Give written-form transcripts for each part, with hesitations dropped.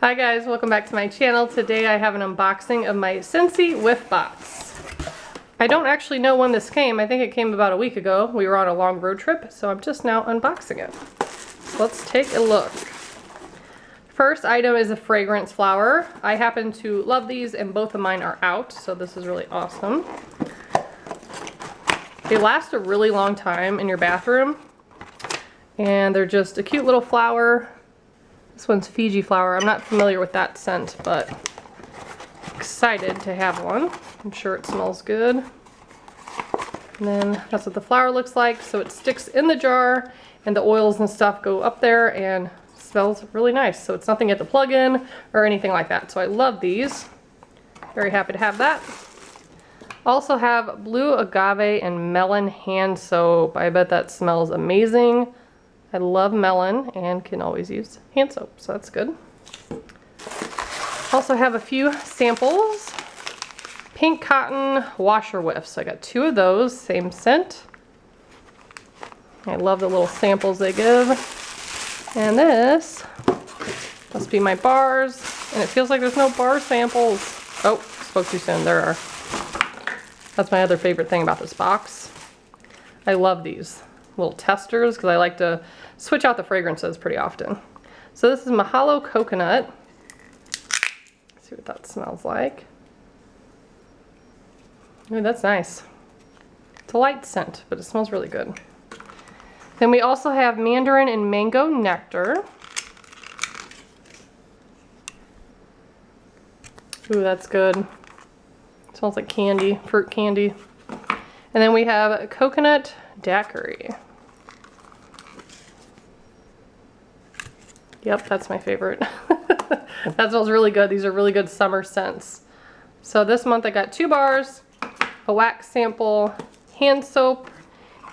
Hi guys, welcome back to my channel. Today I have an unboxing of my Scentsy Whiff Box. I don't actually know when this came. I think it came about a week ago. We were on a long road trip, so I'm just now unboxing it. So let's take a look. First item is a fragrance flower. I happen to love these and both of mine are out, so this is really awesome. They last a really long time in your bathroom, and they're just a cute little flower. This one's Fiji Flower. I'm not familiar with that scent, but excited to have one. I'm sure it smells good. And then that's what the flower looks like. So it sticks in the jar and the oils and stuff go up there and smells really nice. So it's nothing you have to plug in or anything like that. So I love these. Very happy to have that. Also have blue agave and melon hand soap. I bet that smells amazing. I love melon and can always use hand soap, so that's good. Also have a few samples. Pink cotton washer whiffs. I got 2 of those, same scent. I love the little samples they give. And this must be my bars, and it feels like there's no bar samples. Oh, spoke too soon, there are. That's my other favorite thing about this box. I love these little testers because I like to switch out the fragrances pretty often. So this is Mahalo Coconut. Let's see what that smells like. Ooh, that's nice. It's a light scent, but it smells really good. Then we also have mandarin and mango nectar. Ooh, that's good. It smells like candy, fruit candy. And then we have coconut daiquiri. Yep, that's my favorite. That smells really good. These are really good summer scents. So this month I got 2 bars, a wax sample, hand soap,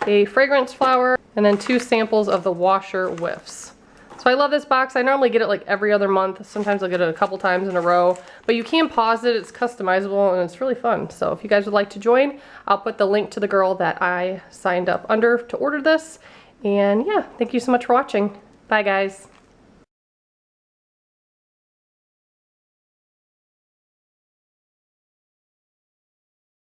a fragrance flower, and then 2 samples of the washer whiffs. So I love this box. I normally get it like every other month. Sometimes I'll get it a couple times in a row, but you can pause it. It's customizable and it's really fun. So if you guys would like to join, I'll put the link to the girl that I signed up under to order this. And yeah, thank you so much for watching. Bye guys.